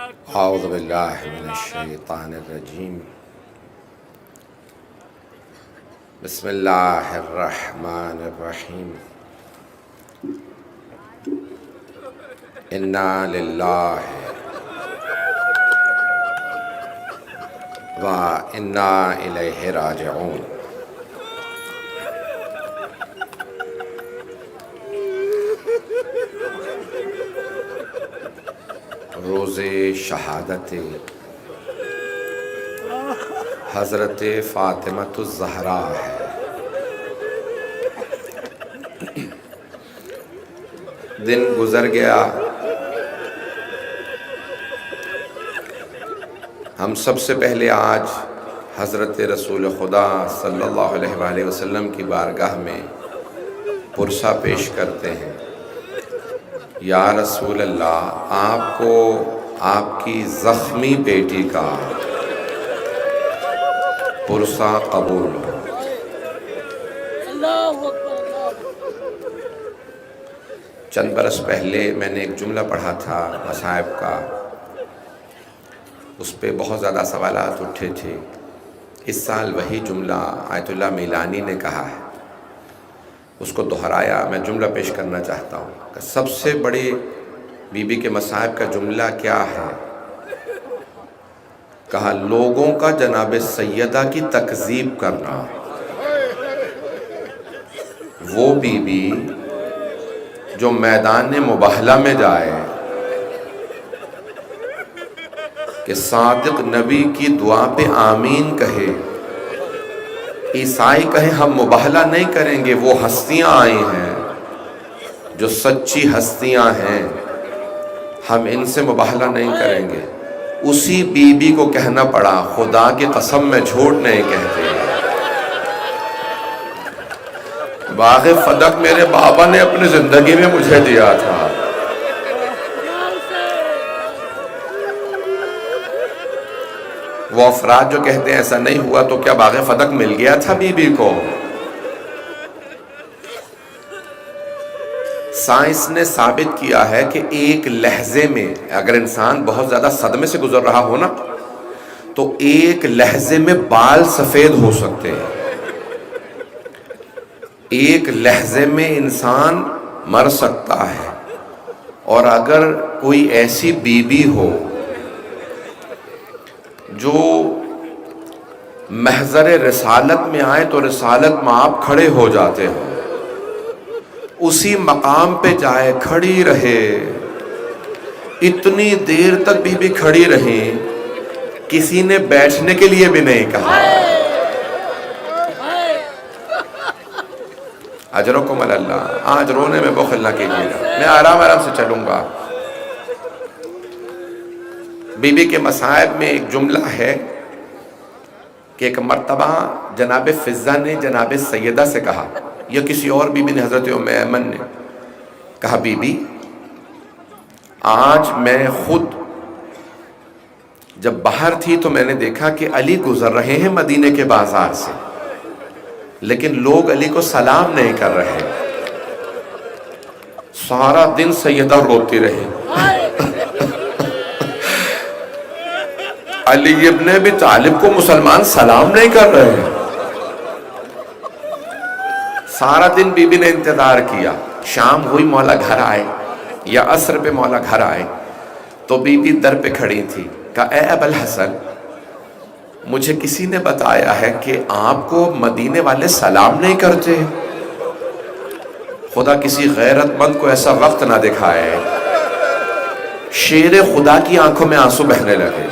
اعوذ باللہ من الشیطان الرجیم بسم اللہ الرحمن الرحیم انا للہ و انا الیہ راجعون۔ روز شہادت حضرت فاطمۃ الزہرا ہے۔ دن گزر گیا، ہم سب سے پہلے آج حضرت رسول خدا صلی اللہ علیہ وآلہ وسلم کی بارگاہ میں پرسہ پیش کرتے ہیں۔ یا رسول اللہ، آپ کو آپ کی زخمی بیٹی کا پرسہ قبول ہو۔ چند برس پہلے میں نے ایک جملہ پڑھا تھا مصائب کا، اس پہ بہت زیادہ سوالات اٹھے تھے۔ اس سال وہی جملہ آیت اللہ میلانی نے کہا ہے، اس کو دہرایا۔ میں جملہ پیش کرنا چاہتا ہوں کہ سب سے بڑے بی بی کے مصائب کا جملہ کیا ہے؟ کہا لوگوں کا جناب سیدہ کی تکذیب کرنا۔ وہ بی بی جو میدان مباہلہ میں جائے کہ صادق نبی کی دعا پہ آمین کہے، عیسائی کہیں ہم مباہلہ نہیں کریں گے، وہ ہستیاں آئی ہیں جو سچی ہستیاں ہیں، ہم ان سے مباہلہ نہیں کریں گے، اسی بی بی کو کہنا پڑا خدا کی قسم میں جھوٹ نہیں کہتے۔ باغ فدق میرے بابا نے اپنی زندگی میں مجھے دیا تھا۔ وہ افراد جو کہتے ہیں ایسا نہیں ہوا تو کیا باغ فدق مل گیا تھا بی بی کو؟ سائنس نے ثابت کیا ہے کہ ایک لحظے میں اگر انسان بہت زیادہ صدمے سے گزر رہا ہو نا تو ایک لحظے میں بال سفید ہو سکتے ہیں۔ ایک لحظے میں انسان مر سکتا ہے، اور اگر کوئی ایسی بی بی ہو جو محضر رسالت میں آئے تو رسالت میں آپ کھڑے ہو جاتے ہو، اسی مقام پہ جائے کھڑی رہے، اتنی دیر تک بی بی کھڑی رہی، کسی نے بیٹھنے کے لیے بھی نہیں کہا۔ اجرکم اللہ۔ آج رونے میں بخل نہ کیجیے گا، میں آرام سے چلوں گا۔ بی بی کے مصائب میں ایک جملہ ہے کہ ایک مرتبہ جناب فضہ نے جناب سیدہ سے کہا، یا کسی اور بی بی نے، حضرت ام ایمن نے کہا بی بی آج میں خود جب باہر تھی تو میں نے دیکھا کہ علی گزر رہے ہیں مدینے کے بازار سے، لیکن لوگ علی کو سلام نہیں کر رہے۔ سارا دن سیدہ روتی رہی، علی ابن ابی طالب کو مسلمان سلام نہیں کر رہے۔ سارا دن بی بی نے انتظار کیا، شام ہوئی مولا گھر آئے یا عصر پہ مولا گھر آئے تو بی بی در پہ کھڑی تھی۔ کہا اے ابو الحسن، مجھے کسی نے بتایا ہے کہ آپ کو مدینے والے سلام نہیں کرتے، خدا کسی غیرت مند کو ایسا وقت نہ دکھائے۔ شیر خدا کی آنکھوں میں آنسو بہنے لگے۔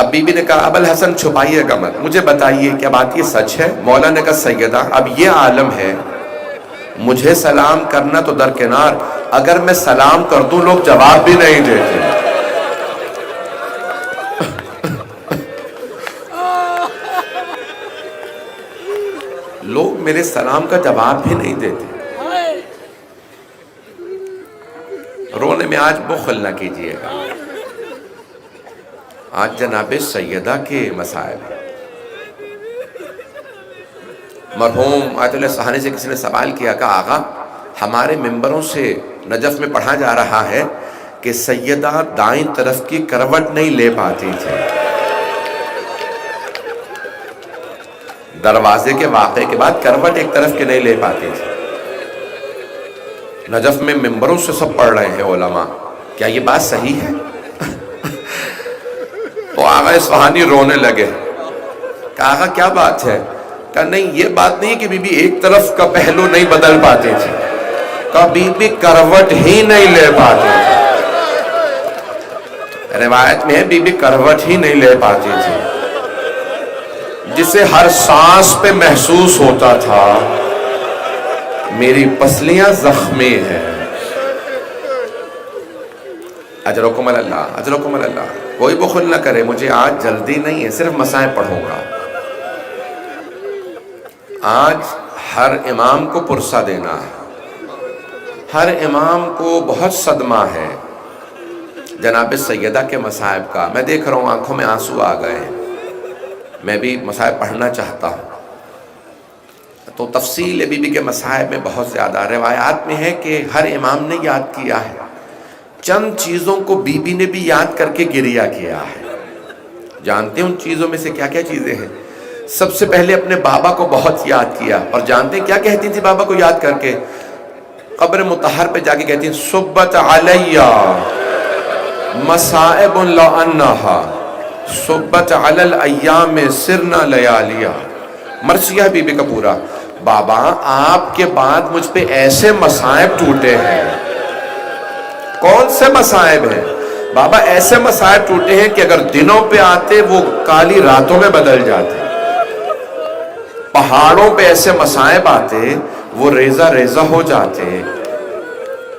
اب بی بی نے کہا ابو الحسن چھپائیے گا مت، مجھے بتائیے کیا بات یہ سچ ہے؟ مولا نے کہا سیدہ اب یہ عالم ہے، مجھے سلام کرنا تو درکنار، اگر میں سلام کر دوں لوگ جواب بھی نہیں دیتے۔ لوگ میرے سلام کا جواب بھی نہیں دیتے۔ رونے میں آج بخل نہ کیجیے گا، آج جناب سیدہ کے مصائب ہیں۔ مرحوم آیت اللہ سہانی سے کسی نے سوال کیا کہ آقا ہمارے ممبروں سے نجف میں پڑھا جا رہا ہے کہ سیدہ دائیں طرف کی کروٹ نہیں لے پاتی تھی. دروازے کے واقعے کے بعد کروٹ ایک طرف کی نہیں لے پاتی تھی. نجف میں ممبروں سے سب پڑھ رہے ہیں علماء, کیا یہ بات صحیح ہے؟ تو آغا اصفہانی رونے لگے. کہا آغا کیا بات ہے؟ کہا نہیں, یہ بات نہیں کہ بی بی ایک طرف کا پہلو نہیں بدل پاتی تھی, کہا بی بی کروٹ ہی نہیں لے پاتی تھی. روایت میں ہے بی بی کروٹ ہی نہیں لے پاتی تھی, جسے ہر سانس پہ محسوس ہوتا تھا میری پسلیاں زخمی ہیں. اجرکم اللہ, اجرکم اللہ. کوئی بخل نہ کرے, مجھے آج جلدی نہیں ہے, صرف مسائل پڑھوں گا. آج ہر امام کو پرسہ دینا ہے, ہر امام کو بہت صدمہ ہے جناب سیدہ کے مصائب کا. میں دیکھ رہا ہوں آنکھوں میں آنسو آ گئے ہیں, میں بھی مصائب پڑھنا چاہتا ہوں. تو تفصیل بی بی کے مصائب میں بہت زیادہ. روایات میں ہے کہ ہر امام نے یاد کیا ہے, چند چیزوں کو بی بی نے بھی یاد کر کے گریہ کیا ہے. جانتے ہیں ان چیزوں میں سے کیا کیا چیزیں ہیں؟ سب سے پہلے اپنے بابا کو بہت یاد کیا. اور جانتے ہیں کیا کہتی تھی بابا کو یاد کر کے؟ قبر مطہر پہ جا کے کہتی ہیں صبت علیہ مصائب لعنہا صبت علی الایام سرنا لیالیا. مرثیہ بی بی کا پورا, بابا آپ کے بعد مجھ پہ ایسے مصائب ٹوٹے ہیں. کون سے مصائب ہیں بابا؟ ایسے مصائب ٹوٹے ہیں کہ اگر دنوں پہ آتے وہ کالی راتوں میں بدل جاتے. پہاڑوں پہ ایسے مصائب آتے وہ ریزہ ریزہ ہو جاتے.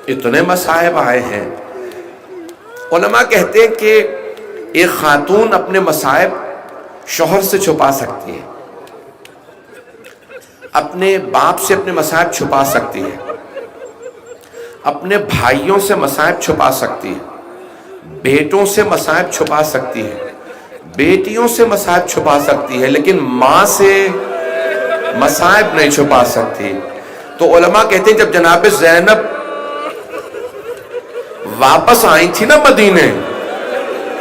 اتنے مصائب آئے ہیں. علماء کہتے ہیں کہ ایک خاتون اپنے مصائب شوہر سے چھپا سکتی ہے, اپنے باپ سے اپنے مصائب چھپا سکتی ہے, اپنے بھائیوں سے مصائب چھپا سکتی ہے, بیٹوں سے مصائب چھپا سکتی ہے, بیٹیوں سے مصائب چھپا سکتی ہے, لیکن ماں سے مصائب نہیں چھپا سکتی. تو علماء کہتے ہیں جب جناب زینب واپس آئی تھی نا مدینے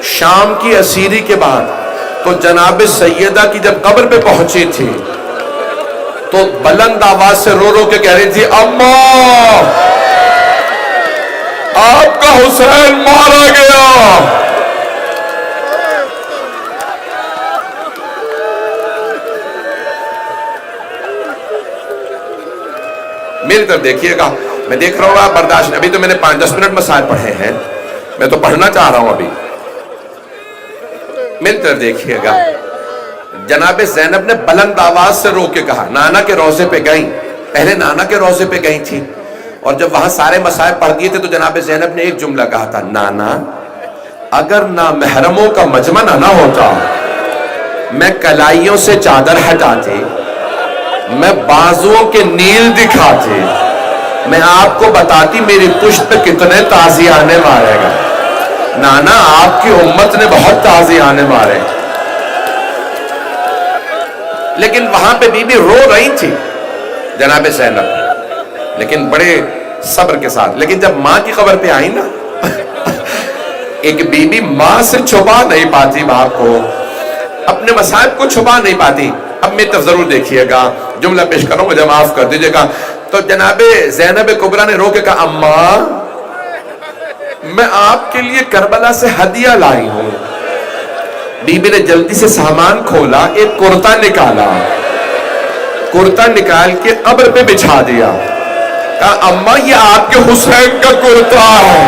شام کی اسیری کے بعد, تو جناب سیدہ کی جب قبر پہ پہنچی تھی تو بلند آواز سے رو رو کے کہہ رہی تھی اماں آپ کا حسین مارا گیا. میری طرف دیکھیے گا, میں دیکھ رہا ہوں آپ برداشت. ابھی تو میں نے 5-10 منٹ مسائل پڑھے ہیں, میں تو پڑھنا چاہ رہا ہوں ابھی. میری طرف دیکھیے گا, جناب زینب نے بلند آواز سے رو کے کہا, نانا کے روضے پہ گئیں, پہلے نانا کے روضے پہ گئی تھی, اور جب وہاں سارے مسائب پڑھ دیے تھے تو جناب زینب نے ایک جملہ کہا تھا, نانا اگر نامحرموں کا مجمع نہ ہوتا میں کلائیوں سے چادر ہٹاتی, میں بازوؤں کے نیل دکھاتی, میں آپ کو بتاتی میری پشت پہ کتنے تازیانے مارے گا. نانا آپ کی امت نے بہت تازیانے مارے. لیکن وہاں پہ بی بی رو رہی تھی جناب زینب, لیکن بڑے صبر کے ساتھ. لیکن جب ماں کی قبر پہ آئی نا ایک بی بی ماں سے چھپا نہیں پاتی, باپ کو اپنے مصائب کو چھپا نہیں پاتی. اب میں طرف ضرور دیکھیے گا, جملہ پیش کروں, مجھے معاف کر دیجئے گا. تو جناب زینب کبریٰ نے رو کے کہا اماں میں آپ کے لیے کربلا سے ہدیہ لائی ہوں. بی بی نے جلدی سے سامان کھولا, ایک کرتا نکالا, کرتا نکال کے قبر پہ بچھا دیا. کہا اماں یہ آپ کے حسین کا کرتا ہے.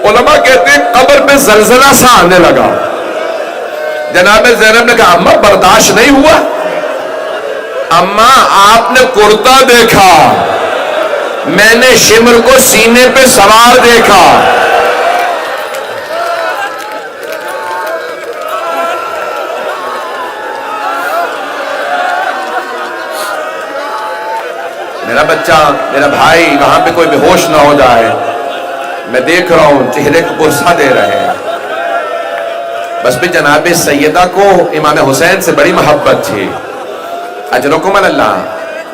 علماء کہتے ہیں قبر پہ زلزلہ سا آنے لگا. جناب زینب نے کہا اماں برداشت نہیں ہوا, اماں آپ نے کرتا دیکھا, میں نے شمر کو سینے پہ سوار دیکھا. میرا بچہ, میرا بھائی وہاں پہ کوئی بے ہوش نہ ہو جائے, میں دیکھ رہا ہوں چہرے کو پرسہ دے رہے ہیں. بس بھی جناب سیدہ کو امام حسین سے بڑی محبت تھی. اجرکم اللہ.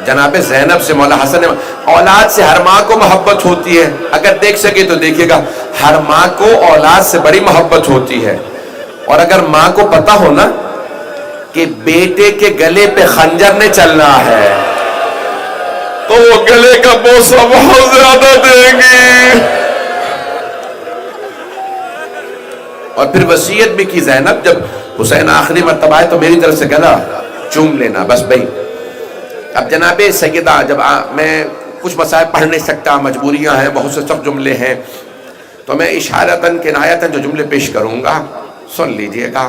جناب زینب سے مولا حسن نے، اولاد سے ہر ماں کو محبت ہوتی ہے، اگر دیکھ سکے تو دیکھیے گا، ہر ماں کو اولاد سے بڑی محبت ہوتی ہے. اور اگر ماں کو پتا ہو نا کہ بیٹے کے گلے پہ خنجر نے چلنا ہے تو وہ گلے کا بوسہ بہت زیادہ دے گی. اور پھر وصیت بھی کی زینب، جب حسین آخری مرتبہ آئے تو میری طرف سے گلا چوم لینا بس بھائی. اب جناب سیدہ، جب میں کچھ مسائل پڑھ نہیں سکتا، مجبوریاں ہیں، بہت سے سب جملے ہیں، تو میں اشارتاً کنایتاً جو جملے پیش کروں گا سن لیجئے گا.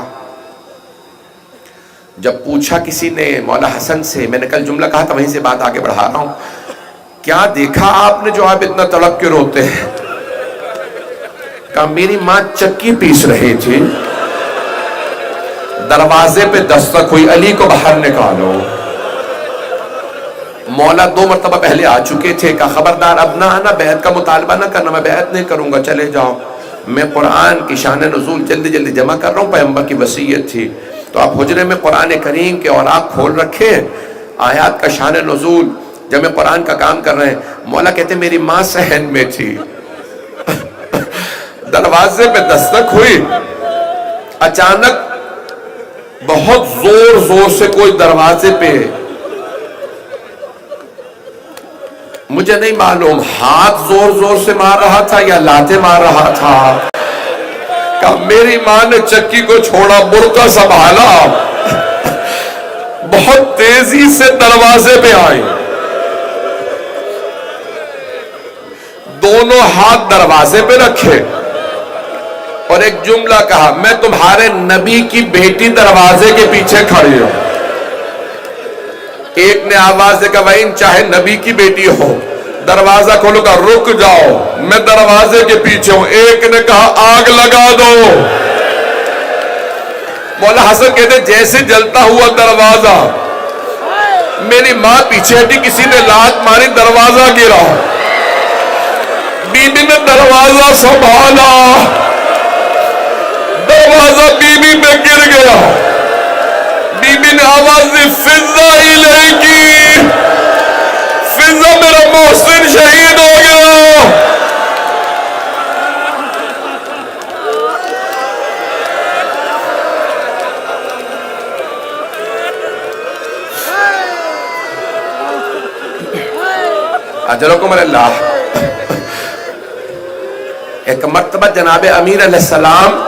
جب پوچھا کسی نے مولا حسن سے، میں نے کل جملہ کہا تھا وہیں سے بات آگے بڑھا رہا ہوں، کیا دیکھا آپ نے جو آپ اتنا تڑپ کے روتے ہیں؟ کہا میری ماں چکی پیس رہی تھی، دروازے پہ دستک ہوئی، علی کو باہر نکالو. مولا 2 مرتبہ پہلے آ چکے تھے، کہا خبردار اب نہ آنا، بیعت کا مطالبہ نہ کرنا، میں بیعت نہیں کروں گا، چلے جاؤ. میں قرآن کی شان نزول جلدی جلدی جمع کر رہا ہوں، پیغمبر کی وصیت تھی. تو آپ حجرے میں قرآن کریم کے اوراق کھول رکھے، آیات کا شان نزول جمع قرآن کا کام کر رہے ہیں. مولا کہتے میری ماں صحن میں تھی، دروازے پہ دستک ہوئی، اچانک بہت زور زور سے کوئی دروازے پہ، مجھے نہیں معلوم ہاتھ زور زور سے مار رہا تھا یا لاتیں مار رہا تھا. کہا میری ماں نے چکی کو چھوڑا، برقع سنبھالا، بہت تیزی سے دروازے پہ آئی، دونوں ہاتھ دروازے پہ رکھے اور ایک جملہ کہا، میں تمہارے نبی کی بیٹی دروازے کے پیچھے کھڑی ہوں. ایک نے آواز دے کہا وَإِن چاہے نبی کی بیٹی ہو، دروازہ کھولو، کہا رک جاؤ میں دروازے کے پیچھے ہوں. ایک نے کہا آگ لگا دو. مولا حسن کہتے جیسے جلتا ہوا دروازہ، میری ماں پیچھے ہٹی، کسی نے لات ماری، دروازہ گرا، بی بی نے دروازہ سنبھالا، دروازہ بی بی پہ گر گیا. بی بی نے آواز دی فضہ الیکی، فضہ میرا محسن شہید ہو گیا. اجرکم اللہ. ایک مرتبہ جناب امیر علیہ السلام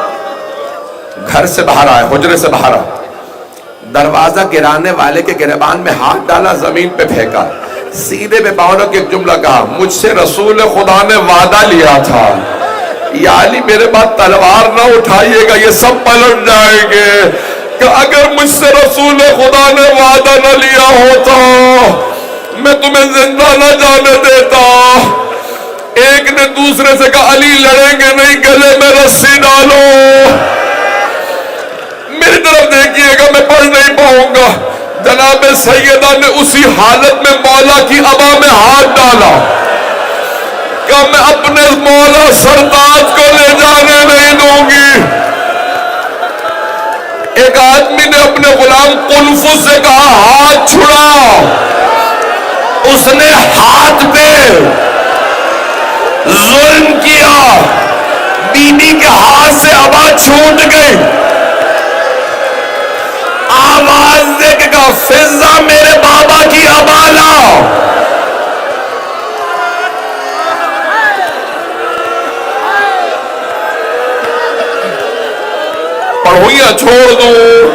گھر سے باہر آئے، حجرے سے باہر آئے، دروازہ گرانے والے کے گریبان میں ہاتھ ڈالا، زمین پہ پھینکا، سیدھے پہ پاؤں کے ایک جملہ کہا، مجھ سے رسول خدا نے وعدہ لیا تھا یا علی میرے بعد تلوار نہ اٹھائیے گا، یہ سب پلٹ جائیں گے. کہ اگر مجھ سے رسول خدا نے وعدہ نہ لیا ہوتا میں تمہیں زندہ نہ جانے دیتا. ایک نے دوسرے سے کہا علی لڑیں گے نہیں، گلے میں رسی ڈالو. میری طرف دیکھیے گا، میں پڑھ نہیں پاؤں گا. جناب سیدہ نے اسی حالت میں مولا کی ابا میں ہاتھ ڈالا، کہ میں اپنے مولا سرتاج کو لے جانے نہیں دوں گی. ایک آدمی نے اپنے غلام قلفز سے کہا ہاتھ چھڑا، اس نے ہاتھ پہ ظلم کیا، بی بی کے ہاتھ سے ابا چھوٹ گئی. آواز دے کے کہا فضہ میرے بابا کی ابا لاؤ. پڑھوئیاں چھوڑ دوں.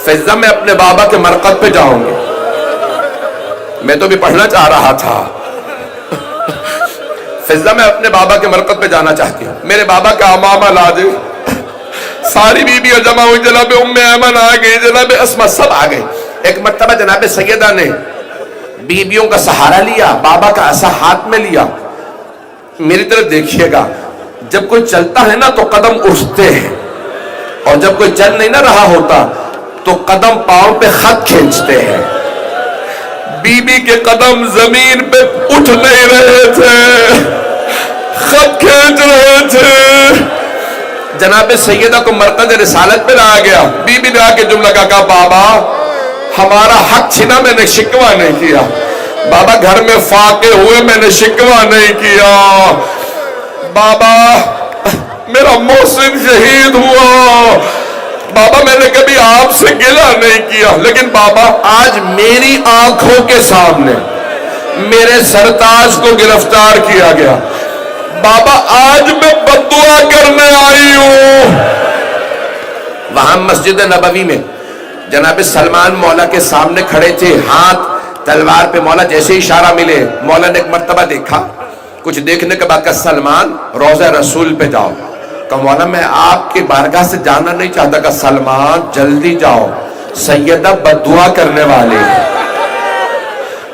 فضہ میں اپنے بابا کے مرقد پہ جاؤں گی. میں تو بھی پڑھنا چاہ رہا تھا. فضہ میں اپنے بابا کے مرقد پہ جانا چاہتی ہوں. میرے بابا کا امامہ لا دے. ساری بیویاں جمع ہوئی، جناب ام ایمن آ گئی، جناب اسما، سب آ گئے. ایک مرتبہ جناب سیدہ نے بیویوں کا سہارا لیا، بابا کا عصا ہاتھ میں لیا. میری طرف دیکھیے گا، جب کوئی چلتا ہے نا تو قدم اٹھتے ہیں، اور جب کوئی چل نہیں نہ رہا ہوتا تو قدم پاؤں پہ خط کھینچتے ہیں. بی بی کے قدم زمین پہ اٹھ نہیں رہے تھے، خط کھینچ رہے تھے. جناب سیدہ کو مرقد رسالت پہ لایا گیا. بی بی نے آ کے جملہ کہا بابا ہمارا حق چھنا میں نے شکوہ نہیں کیا بابا، گھر میں فاقے ہوئے میں نے شکوہ نہیں کیا بابا، میرا محسن شہید ہوا بابا، میں نے کبھی آپ سے گلہ نہیں کیا، لیکن بابا آج میری آنکھوں کے سامنے میرے سرتاج کو گرفتار کیا گیا بابا، آج میں بددعا کرنے آئی ہوں۔ وہاں مسجد نبوی میں جناب سلمان مولا کے سامنے کھڑے تھے، ہاتھ تلوار پہ، مولا جیسے اشارہ ملے مولا نے ایک مرتبہ دیکھا، کچھ دیکھنے کے بعد کہا سلمان روضہ رسول پہ جاؤ، کہ مولا میں آپ کی بارگاہ سے جانا نہیں چاہتا، کہ سلمان جلدی جاؤ سیدہ بددعا کرنے والی،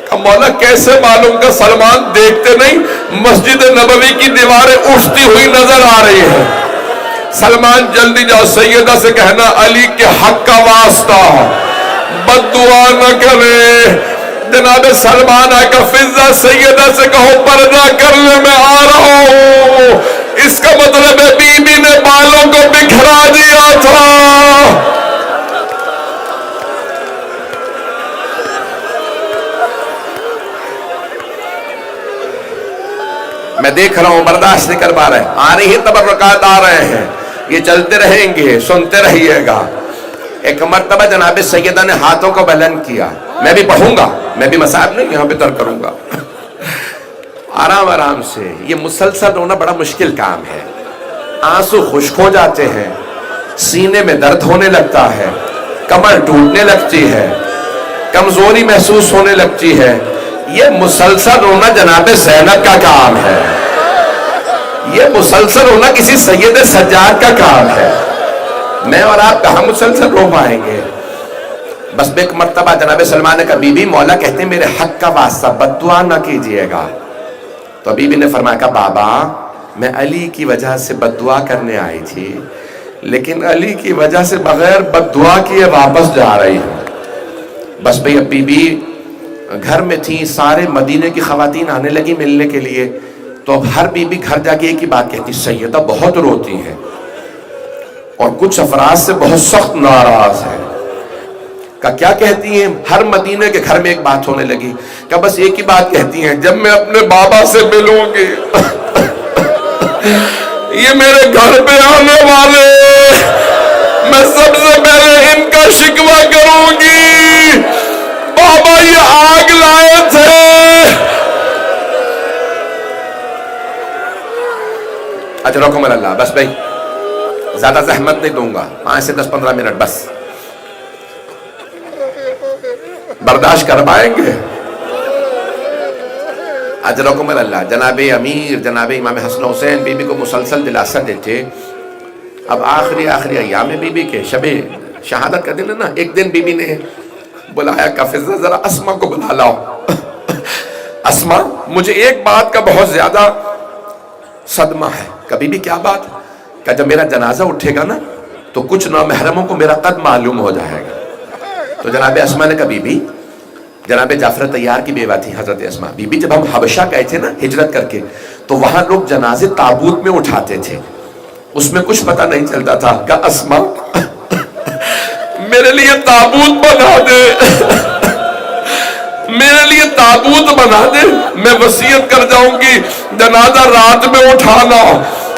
کہ مولا کیسے معلوم، کہ سلمان دیکھتے نہیں مسجد نبوی کی دیواریں اٹھتی ہوئی نظر آ رہی ہیں، سلمان جلدی جاؤ، سیدہ سے کہنا علی کے حق کا واسطہ بددعا نہ کرے، جناب سلمان آئے کہ فضہ سیدہ سے کہو پردہ کر لے میں آ رہا ہوں، اس کا مطلب ہے بی بی نے بالوں کو بکھرا دیا تھا۔ میں دیکھ رہا ہوں برداشت نہیں کر پا رہے، آ رہی ہیں تبرکات آ رہے ہیں، یہ چلتے رہیں گے، سنتے رہیے گا۔ ایک مرتبہ جناب سیدہ نے ہاتھوں کو بلند کیا، میں بھی پڑھوں گا، میں بھی مصاحب نہیں یہاں پہ ترک کروں گا، آرام آرام سے، یہ مسلسل رونا بڑا مشکل کام ہے، آنسو خشک ہو جاتے ہیں، سینے میں درد ہونے لگتا ہے، کمر ٹوٹنے لگتی ہے، کمزوری محسوس ہونے لگتی ہے، یہ مسلسل رونا جناب زینب کا کام ہے، یہ مسلسل رونا کسی سید سجاد کا کام ہے، میں اور آپ کہاں مسلسل رو پائیں گے۔ بس ایک مرتبہ جناب سلمان نے کہا بی بی مولا کہتے ہیں میرے حق کا واسطہ بددعا نہ کیجئے گا، تو بی بی نے فرمایا کہ بابا میں علی کی وجہ سے بددعا کرنے آئی تھی، لیکن علی کی وجہ سے بغیر بددعا کیے واپس جا رہی ہوں۔ بس بھئی اب بی بی گھر میں تھی، سارے مدینے کی خواتین آنے لگی ملنے کے لیے، تو اب ہر بی بی گھر جا کے ایک ہی بات کہتی سیدہ بہت روتی ہیں اور کچھ افراد سے بہت سخت ناراض ہے، کہ کیا کہتی ہیں؟ ہر مدینے کے گھر میں ایک بات ہونے لگی کہ بس ایک ہی بات کہتی ہیں جب میں اپنے بابا سے ملوں گی یہ میرے گھر پہ آنے والے میں سب سے پہلے ان کا شکوہ کروں گی، بابا یہ آگ لائے تھے۔ اجرکم اللہ، بس بھائی زیادہ زحمت نہیں دوں گا، 5 سے 10-15 منٹ بس برداشت کر پائیں گے؟ اجرکم اللہ۔ جناب امیر جناب امام حسن حسین بی بی کو مسلسل دلاسہ دیتے، اب آخری ایام بی بی کے شب شہادت کا دن ہے نا، ایک دن بی بی نے بلایا کہ فضہ ذرا اسما کو بلا لاؤ، اسما مجھے ایک بات کا بہت زیادہ صدمہ ہے، کہ بی بی کیا بات؟ کہ جب میرا جنازہ اٹھے گا نا تو کچھ نامحرموں کو میرا قد معلوم ہو جائے گا۔ تو جناب اسما نے کہا بی بی، جناب جعفر طیار کی بیوہ تھی حضرت اسما، بی بی جب ہم حبشہ گئے تھے نا ہجرت کر کے، تو وہاں لوگ جنازے تابوت میں اٹھاتے تھے، اس میں کچھ پتہ نہیں چلتا تھا، کہ اسما میرے لیے تابوت بنا دے، میرے لیے تابوت بنا دے، میں وصیت کر جاؤں گی جنازہ رات میں اٹھانا،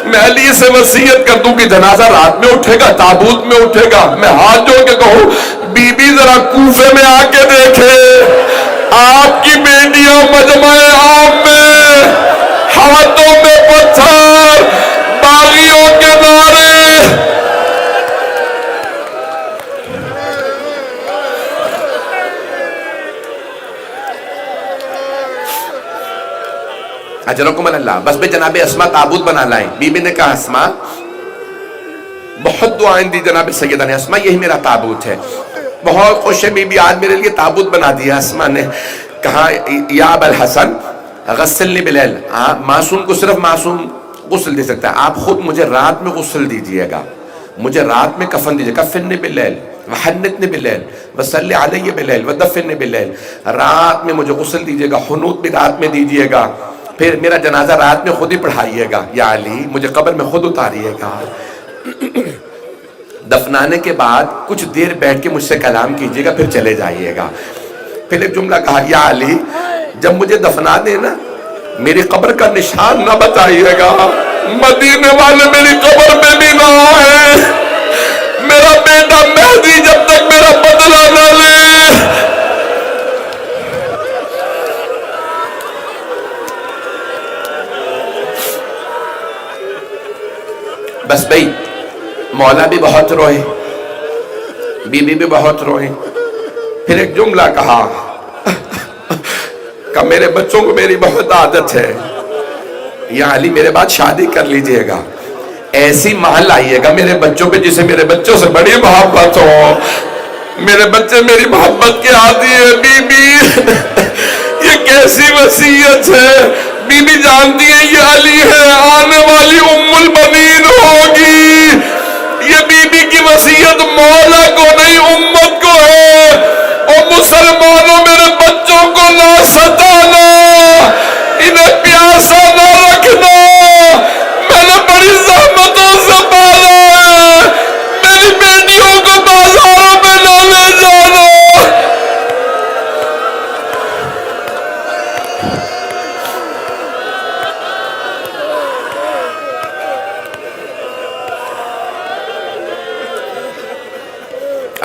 میں علی سے وصیت کر دوں کہ جنازہ رات میں اٹھے گا، تابوت میں اٹھے گا، میں ہاتھ جوڑ کے کہوں بی بی ذرا کوفے میں آ کے دیکھے آپ کی بیٹیاں مجمع عام میں ہاتھوں میں پتھر، باغیوں کے نعرے۔ اجرکم اللہ۔ بس بے جناب اسما تابوت بنا لائیں، بی بی نے کہا اسما، بہت دعائیں دی جناب سیدہ نے، اسما یہی میرا تابوت ہے، بہت خوش ہے بی بی آج میرے لیے تابوت بنا دیا۔ اسما نے کہا یا ابا الحسن غسلنی بلیل، معصوم کو صرف معصوم غسل دے سکتا ہے، آپ خود مجھے رات میں غسل دیجئے گا، مجھے رات میں کفن دیجئے گا، کفنی بلیل وحنتنی بلیل وصلی علی بلیل ودفنی بلیل، رات میں مجھے غسل دیجئے گا، حنوط بھی رات میں دیجئے گا، پھر میرا جنازہ رات میں خود ہی پڑھائیے گا، یا علی مجھے قبر میں خود اتاریے گا۔ دفنانے کے بعد کچھ دیر بیٹھ کے مجھ سے کلام کیجیے گا، پھر چلے جائیے گا۔ پھر ایک جملہ کہا، یا علی جب مجھے دفنا دے نا میری قبر کا نشان نہ بتائیے گا، مدینے والے میری قبر میں بھی نہ آئے، میرا بیٹا مہدی جب تک میرا بدلہ نہ لے۔ بس بھئی مولا بھی بہت روئے، بی بی بھی بہت روئے۔ پھر ایک جملہ کہا کہ میرے بچوں کو میری بہت عادت ہے، یا علی میرے بعد شادی کر لیجئے گا، ایسی ماں لائیے گا میرے بچوں پہ جسے میرے بچوں سے بڑی محبت ہو، میرے بچے میری محبت کے عادی ہے۔ بی بی یہ کیسی وصیت ہے؟ بی بی جانتی ہے یہ علی ہے، آنے والی ام البنین ہوگی۔ یہ بی بی کی وصیت مولا کو نہیں امت کو ہے، اور مسلمانوں میرے بچوں کو نہ ستانا، انہیں پیاسا نہ رکھنا، میں نے بڑی زحمتوں سے پالا ہے، میری بیٹیوں کو بازاروں میں نہ لے جانا۔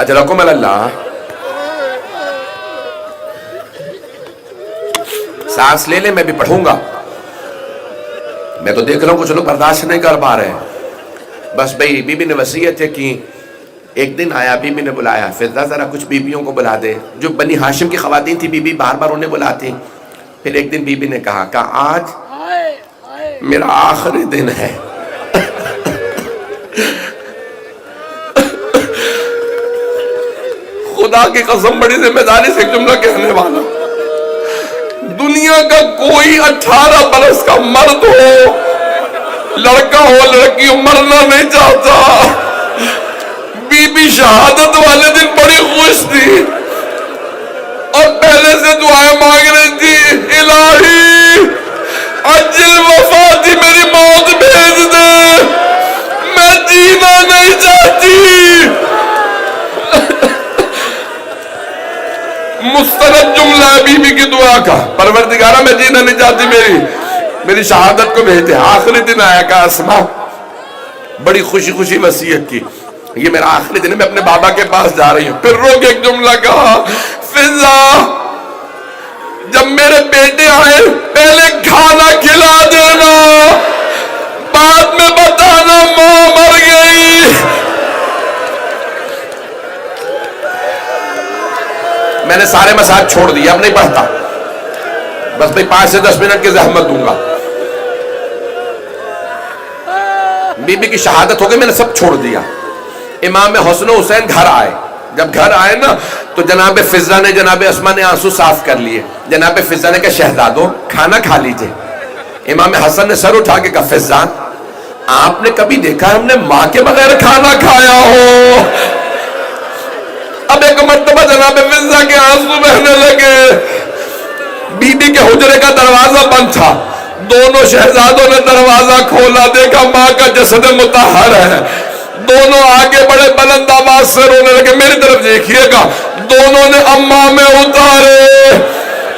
اجرکم اللہ۔ سانس لے لیں، میں بھی پڑھوں گا، میں تو دیکھ رہا ہوں کچھ لوگ برداشت نہیں کر پا رہے ہیں۔ بس بھئی بی بی نے وصیت ہے کہ ایک دن آیا، بی بی نے بلایا، فضہ ذرا کچھ بیبیوں کو بلا دے، جو بنی ہاشم کی خواتین تھی، بی بی بار بار انہیں بلاتی۔ پھر ایک دن بی بی نے کہا کہ آج میرا آخری دن ہے، خدا کی قسم بڑی ذمہ داری سے ایک جملہ کہنے والا، دنیا کا کوئی 18 برس کا مرد ہو، لڑکا ہو لڑکی ہو، مرنا نہیں چاہتا۔ بی بی شہادت والے دن بڑی خوش تھی اور پہلے سے دعائیں مانگ رہی تھی، الہی عجل وفاتی، میری موت بھیج دے، میں جینا نہیں چاہتی۔ مستند جملہ ہے بی بی کی دعا کا، پروردگارہ میں جینا نہیں چاہتی، میری شہادت کو بھیج دے۔ آخری دن آیا کہ اسماء بڑی خوشی خوشی وصیت کی، یہ میرا آخری دن ہے، میں اپنے بابا کے پاس جا رہی ہوں۔ پھر رو کے ایک جملہ کہا، فضہ جب میرے بیٹے آئے پہلے کھانا کھلا دینا، بعد میں بتانا ماں مر گئی۔ میں نے سارے مسائل چھوڑ دیا، اب نہیں پڑھتا، بس بھئی 5 سے 10 منٹ کی زحمت دوں گا۔ بی بی کی شہادت ہو گئی، میں نے سب چھوڑ دیا۔ امام حسن و حسین گھر آئے، جب گھر آئے نا تو جناب فضہ نے جناب اسماء نے آنسو صاف کر لیے۔ جناب فضہ نے کہا شہزادو کھانا کھا لیجئے۔ امام حسن نے سر اٹھا کے کہا فضہ آپ نے کبھی دیکھا ہم نے ماں کے بغیر کھانا کھایا ہو؟ اب ایک مرتبہ جناب فضہ کے آنسو بہنے لگے، بی بی کے حجرے کا دروازہ بند تھا، دونوں شہزادوں نے دروازہ کھولا، دیکھا ماں کا جسد مطہر ہے، دونوں آگے بڑے بلند آواز سے رونے لگے۔ میری طرف دیکھیے گا، دونوں نے اماں میں اتارے،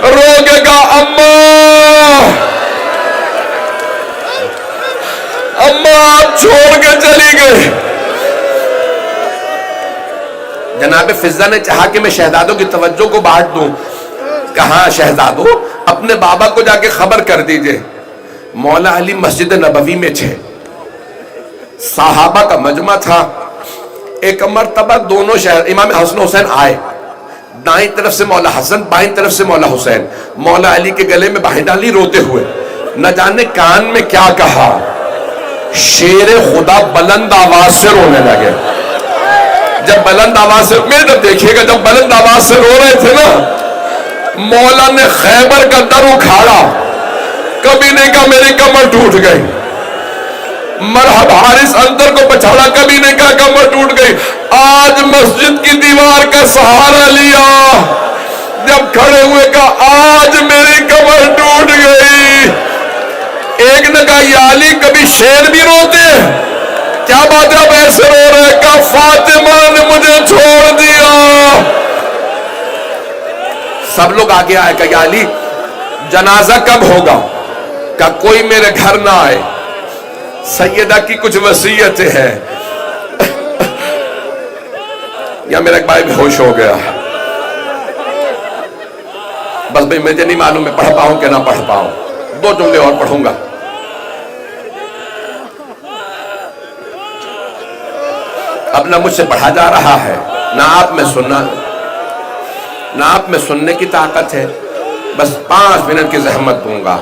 رو کے کہا اماں اماں آپ چھوڑ کے چلی گئے۔ جناب فضہ نے چاہا کہ میں شہزادوں کی توجہ کو بانٹ دوں، کہا شہزادو اپنے بابا کو جا کے خبر کر دیجئے مولا علی مسجد نبوی میں تھے، صحابہ کا مجمع تھا۔ ایک مرتبہ دونوں امام حسن حسین آئے، دائیں طرف سے مولا حسن، بائیں طرف سے مولا حسین، مولا علی کے گلے میں باہیں ڈالی روتے ہوئے، نہ جانے کان میں کیا کہا، شیر خدا بلند آواز سے رونے لگے۔ جب بلند آواز سے، میرے طرف دیکھیے گا، جب بلند آواز سے رو رہے تھے نا، مولا نے خیبر کا در اکھاڑا، کبھی نہیں کہا میری کمر ٹوٹ گئی، مرحب حارث اندر کو پچھاڑا، کبھی نہیں کہا کمر ٹوٹ گئی، آج مسجد کی دیوار کا سہارا لیا، جب کھڑے ہوئے کہا آج میری کمر ٹوٹ گئی۔ ایک نے کہا یا علی کبھی شیر بھی روتے ہیں؟ کیا بات ہے، اب ایسے رو رہے کہ فاطمہ نے مجھے چھوڑ دیا. سب لوگ آگے آئے کہ یا علی جنازہ کب ہوگا؟ کہ کوئی میرے گھر نہ آئے، سیدہ کی کچھ وصیتیں ہیں. یا میرا ایک بھائی بے ہوش ہو گیا. بس بھئی مجھے نہیں معلوم میں پڑھ پاؤں کہ نہ پڑھ پاؤں، 2 جملے اور پڑھوں گا. اب نہ مجھ سے پڑھا جا رہا ہے، نہ آپ میں سننے کی طاقت ہے. بس 5 منٹ کی زحمت دوں گا.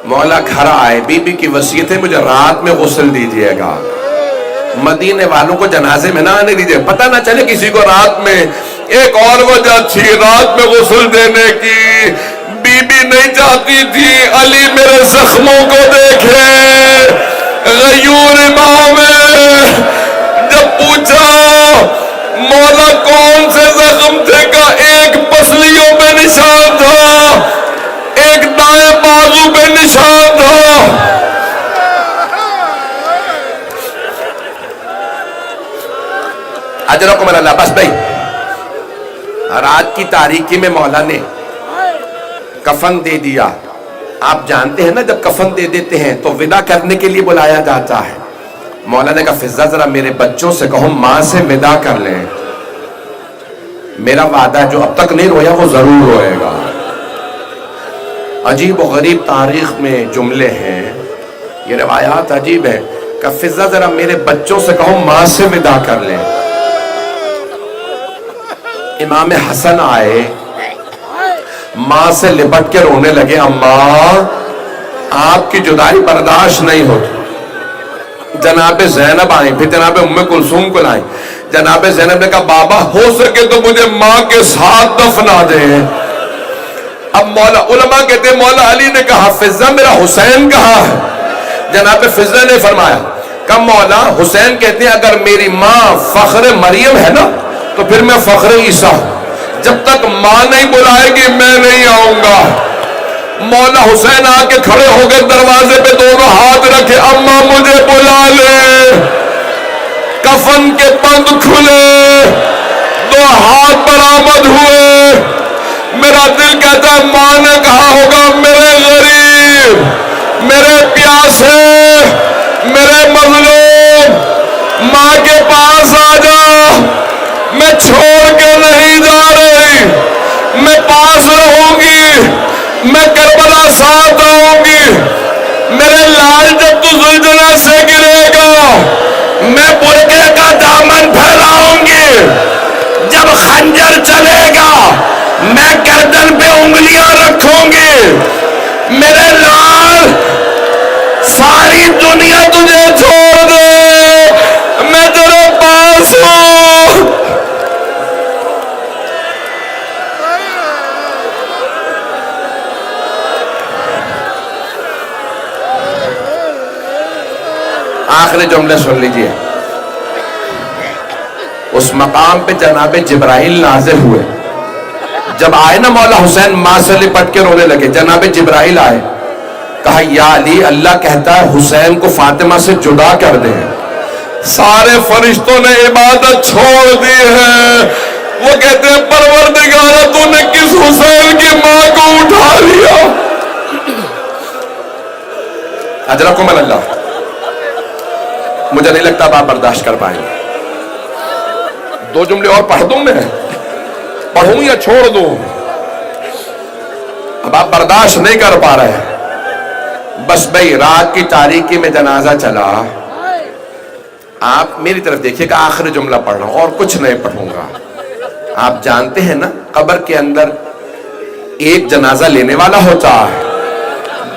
مولا گھر آئے، بی بی کی وصیت ہے مجھے رات میں غسل دیجیے گا، مدینے والوں کو جنازے میں نہ آنے دیجیے، پتہ نہ چلے کسی کو رات میں. ایک اور وجہ تھی رات میں غسل دینے کی، بی بی نہیں چاہتی تھی علی میرے زخموں کو دیکھے. غیور امام جب پوچھا مولا کون سے زخم تھے، کا ایک پسلیوں پہ نشان تھا، ایک دائیں بازو پہ نشان تھا. اجرکم اللہ. بس بھائی رات کی تاریکی میں مولا نے کفن دے دیا. آپ جانتے ہیں نا جب کفن دے دیتے ہیں تو ودا کرنے کے لیے بلایا جاتا ہے. مولا نے کہا فضہ ذرا میرے بچوں سے کہو ماں سے ودا کر لیں، میرا وعدہ جو اب تک نہیں رویا وہ ضرور روئے گا. عجیب و غریب تاریخ میں جملے ہیں، یہ روایات عجیب ہے. کہ فضہ ذرا میرے بچوں سے کہو ماں سے ودا کر لیں. امام حسن آئے، ماں سے لپٹ کے رونے لگے، اماں آپ کی جدائی برداشت نہیں ہوتی. جناب زینب آئیں، پھر جناب ام کلثوم کو لائیں. جناب زینب نے کہا بابا ہو سکے تو مجھے ماں کے ساتھ دفنا دیں. اب مولا علماء کہتے ہیں مولا علی نے کہا فضہ میرا حسین کہاں ہے؟ جناب فضہ نے فرمایا کہ مولا حسین کہتے ہیں اگر میری ماں فخر مریم ہے نا تو پھر میں فخر عیسیٰ ہوں، جب تک ماں نہیں بلائے گی میں نہیں آؤں گا. مولا حسین آ کے کھڑے ہو گئے دروازے پہ، دونوں ہاتھ رکھے، اماں مجھے بلا لے. کفن کے بند کھلے، 2 ہاتھ برآمد ہوئے. میرا دل کہتا ہے ماں نے کہا ہوگا میرے غریب، میرے پیاسے، میرے مظلوم، ماں کے پاس آ جا، میں چھوڑ کے نہیں جا رہی، میں پاس رہوں گی، میں کربلا ساتھ آؤں گی. میرے لال جب تو زلزلہ سے گرے گا میں برقعے کا دامن پھیلاؤں گی، جب خنجر چلے گا میں گردن پہ انگلیاں رکھوں گی. میرے لال ساری دنیا تجھے چھوڑ دے میں تیرے پاس ہوں. آخری جملے سن لیجئے. اس مقام پہ جناب جبرائیل نازل ہوئے. جب آئے نا مولا حسین ماں سے لپٹ کے رونے لگے، جناب جبرائیل آئے، کہا یا علی اللہ کہتا ہے حسین کو فاطمہ سے جدا کر دیں. سارے فرشتوں نے عبادت چھوڑ دی ہے. وہ کہتے ہیں پروردگارہ تو نے کس حسین کی ماں کو اٹھا لیا. اجرکم اللہ. مجھے نہیں لگتا اب آپ برداشت کر پائیں گے. 2 جملے اور پڑھ دوں میں، پڑھوں یا چھوڑ دوں؟ اب آپ برداشت نہیں کر پا رہے. بس بھئی رات کی تاریکی میں جنازہ چلا. آپ میری طرف دیکھیے کہ آخری جملہ پڑھ رہا ہوں اور کچھ نہیں پڑھوں گا. آپ جانتے ہیں نا قبر کے اندر ایک جنازہ لینے والا ہوتا ہے،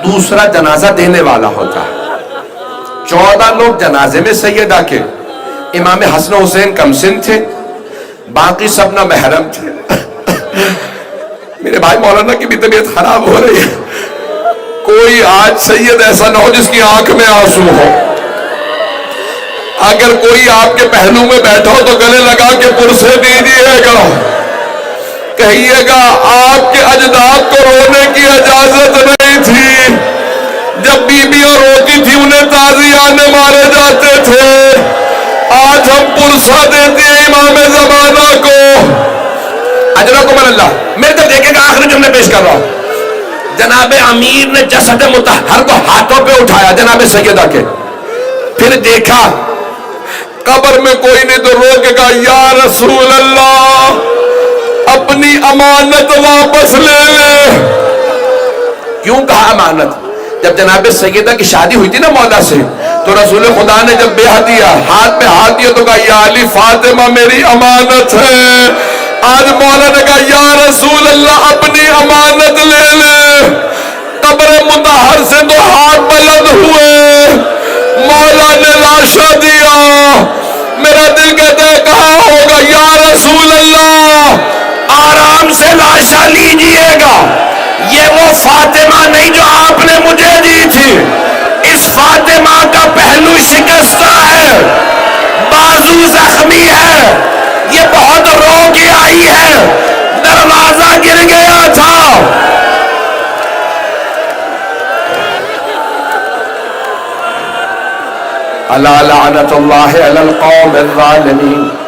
دوسرا جنازہ دینے والا ہوتا ہے. 14 لوگ جنازے میں سیدہ کے، امام حسن حسین کم سن تھے، باقی سب نہ محرم تھے. میرے بھائی مولانا کی بھی طبیعت خراب ہو رہی ہے. کوئی آج سید ایسا نہ ہو جس کی آنکھ میں آنسو ہو. اگر کوئی آپ کے پہلو میں بیٹھا ہو تو گلے لگا کے پرسے دیجیے گا، کہیے گا آپ کے اجداد کو رونے کی اجازت نہیں تھی، جب بیویاں روتی تھی انہیں تعزیہ جانے مارے جاتے تھے، آج ہم پرسہ دیتے ہیں امام زمانہ کو۔ اجرکم اللہ۔ میرے تو دیکھے گا آخری جملے پیش کر رہا ہوں۔ جناب امیر نے جسد مطہر کو ہاتھوں پہ اٹھایا جناب سیدہ کے، پھر دیکھا قبر میں کوئی نہیں تو رو کے کہا یا رسول اللہ اپنی امانت واپس لے لے۔ کیوں کہا امانت؟ جب جناب سیدہ کی شادی ہوئی تھی نا مولا سے، تو رسول خدا نے جب بیعت دیا، ہاتھ پہ ہاتھ دیا تو کہا یا علی فاطمہ میری امانت ہے۔ آج مولا نے کہا یا رسول اللہ اپنی امانت لے لے۔ قبر مطہر سے تو ہاتھ بلند ہوئے، مولا نے لاشا دیا۔ میرا دل کہتا ہے کہاں ہوگا یا رسول اللہ؟ آرام سے لاشا لیجئے گا، یہ وہ فاطمہ نہیں جو آپ نے مجھے دی تھی۔ اس فاطمہ کا پہلو شکستہ ہے، بازو زخمی ہے، یہ بہت رو کے آئی ہے، دروازہ گر گیا تھا۔ الا لعنت اللہ علی القوم الظالمین۔